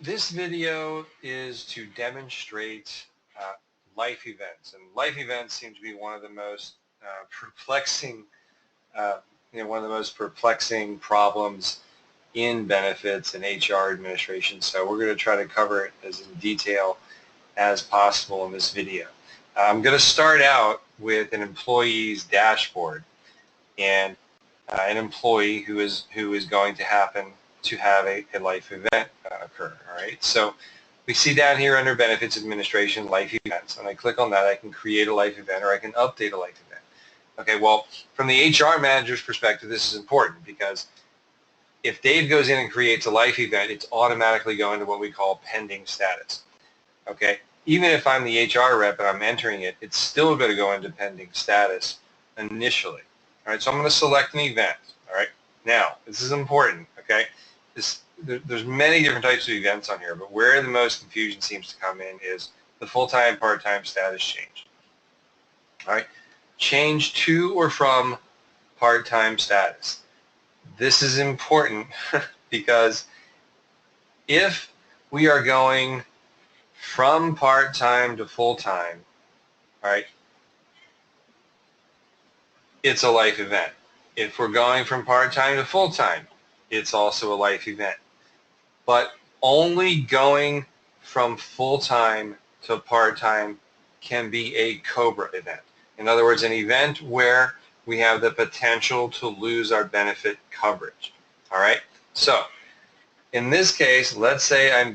This video is to demonstrate life events, and life events seem to be one of the most perplexing, uh, one of the most perplexing problems in benefits and HR administration. So we're going to try to cover it as in detail as possible in this video. I'm going to start out with an employee's dashboard and an employee who is going to happen to have a life event occur. All right, so we see down here under Benefits Administration, Life Events. When I click on that, I can create a life event or I can update a life event. Okay, well, from the HR manager's perspective, this is important because if Dave goes in and creates a life event, it's automatically going to what we call pending status. Okay, even if I'm the HR rep and I'm entering it, it's still going to go into pending status initially. All right, so I'm going to select an event. All right, now this is important. Okay, there's many different types of events on here, but where the most confusion seems to come in is the full-time, part-time status change. All right, change to or from part-time status. This is important because if we are going from part-time to full-time, all right, it's a life event. If we're going from part-time to full-time, it's also a life event. But only going from full-time to part-time can be a COBRA event. In other words, an event where we have the potential to lose our benefit coverage. All right? So in this case, let's say I'm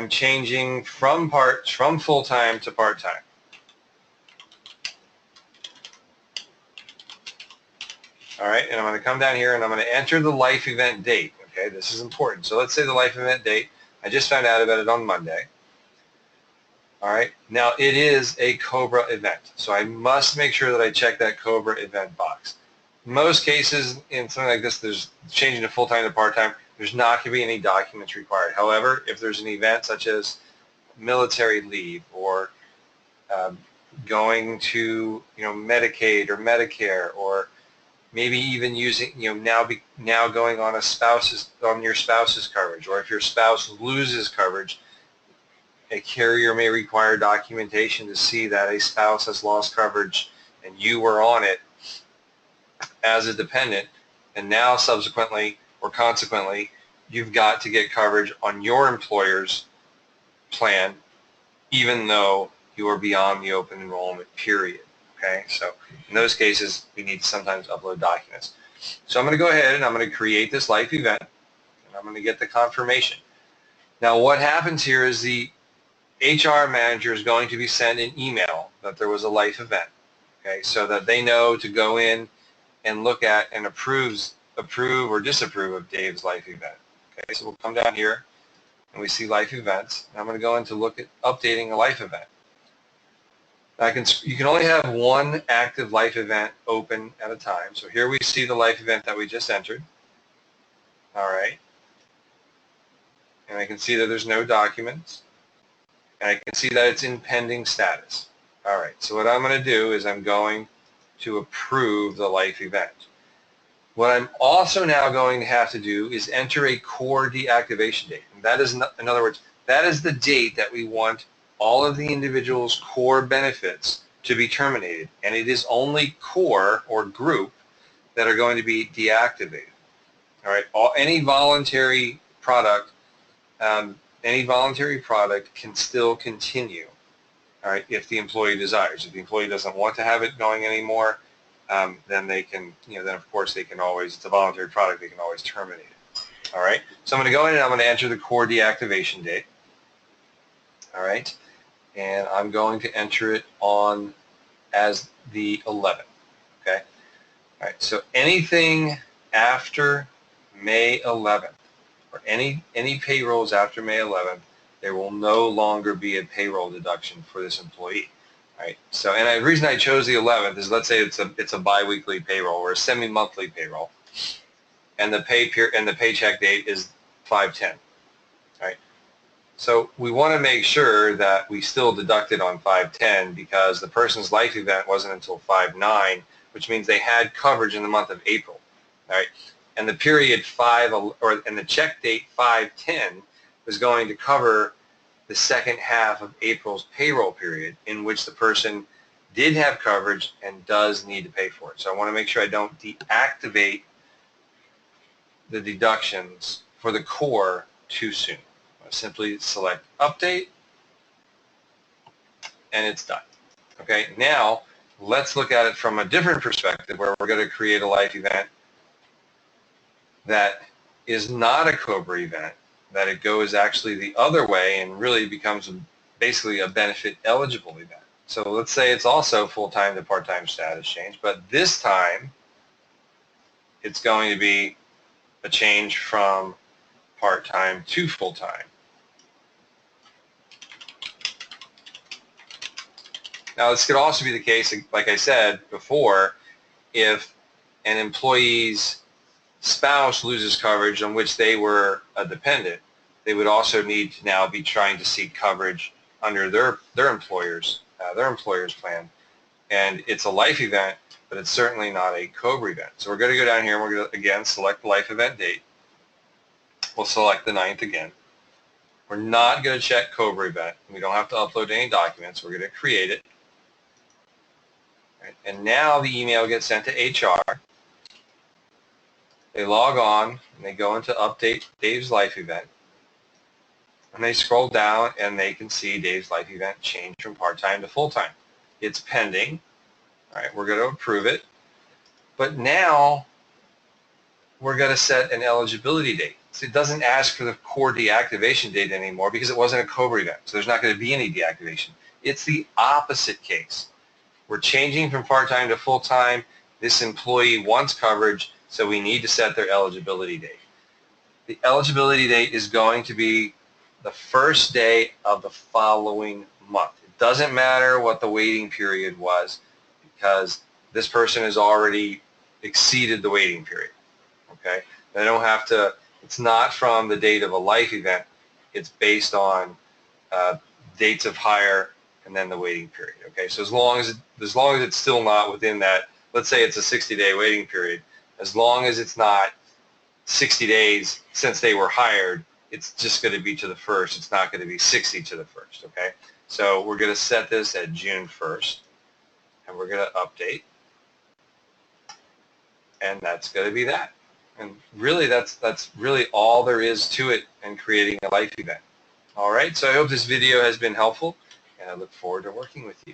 changing from full-time to part-time. All right, and I'm going to come down here and I'm going to enter the life event date. Okay, this is important. So let's say the life event date, I just found out about it on Monday. All right, now it is a COBRA event. So I must make sure that I check that COBRA event box. Most cases in something like this, there's changing to full-time to part-time, there's not going to be any documents required. However, if there's an event such as military leave or going to Medicaid or Medicare, or maybe even using now going on your spouse's coverage, or if your spouse loses coverage, a carrier may require documentation to see that a spouse has lost coverage and you were on it as a dependent, and now subsequently or consequently you've got to get coverage on your employer's plan even though you are beyond the open enrollment period. Okay, so in those cases we need to sometimes upload documents. So I'm going to go ahead and I'm going to create this life event and I'm going to get the confirmation. Now what happens here is the HR manager is going to be sent an email that there was a life event, okay, so that they know to go in and look at and approve or disapprove of Dave's life event. Okay, so we'll come down here and we see life events. And I'm going to go in to look at updating a life event. You can only have one active life event open at a time. So here we see the life event that we just entered. All right. And I can see that there's no documents. And I can see that it's in pending status. All right. So what I'm going to do is I'm going to approve the life event. What I'm also now going to have to do is enter a core deactivation date. And that is, in other words, that is the date that we want all of the individual's core benefits to be terminated. And it is only core or group that are going to be deactivated. All right, any voluntary product can still continue, all right, if the employee desires. If the employee doesn't want to have it going anymore, then they can, then of course they can always, it's a voluntary product, they can always terminate it. All right, so I'm going to go in and I'm going to enter the core deactivation date. All right, and I'm going to enter it on as the 11th. Okay, all right, so anything after May 11th, or any payrolls after May 11th, there will no longer be a payroll deduction for this employee. All right. So, and the reason I chose the 11th is, let's say it's a biweekly payroll or a semi-monthly payroll, and the paycheck date is 5/10. All right. So we want to make sure that we still deduct it on 5/10 because the person's life event wasn't until 5/9, which means they had coverage in the month of April. All right. and the period 5, and the check date 5/10 was going to cover the second half of April's payroll period, in which the person did have coverage and does need to pay for it. So I want to make sure I don't deactivate the deductions for the core too soon. I'll simply select update, and it's done. Okay, now let's look at it from a different perspective, where we're going to create a life event that is not a COBRA event, that it goes actually the other way and really becomes basically a benefit eligible event. So let's say it's also full-time to part-time status change, but this time it's going to be a change from part-time to full-time. Now this could also be the case, like I said before, if an employee's spouse loses coverage on which they were a dependent, they would also need to now be trying to seek coverage under their employer's plan. And it's a life event, but it's certainly not a COBRA event. So we're going to go down here and we're going to, again, select the life event date. We'll select the 9th again. We're not going to check COBRA event. We don't have to upload any documents. We're going to create it. Right. And now the email gets sent to HR. They log on and they go into update Dave's life event. And they scroll down and they can see Dave's life event change from part-time to full-time. It's pending. All right, we're going to approve it. But now we're going to set an eligibility date. So it doesn't ask for the core deactivation date anymore because it wasn't a COBRA event. So there's not going to be any deactivation. It's the opposite case. We're changing from part-time to full-time. This employee wants coverage, so we need to set their eligibility date. The eligibility date is going to be the first day of the following month. It doesn't matter what the waiting period was, because this person has already exceeded the waiting period. Okay? They don't have to, it's not from the date of a life event. It's based on dates of hire and then the waiting period. Okay? So as long as it's still not within that, let's say it's a 60-day waiting period, as long as it's not 60 days since they were hired, it's just going to be to the 1st. It's not going to be 60 to the 1st, okay? So we're going to set this at June 1st, and we're going to update, and that's going to be that. And really, that's really all there is to it in creating a life event. All right, so I hope this video has been helpful, and I look forward to working with you.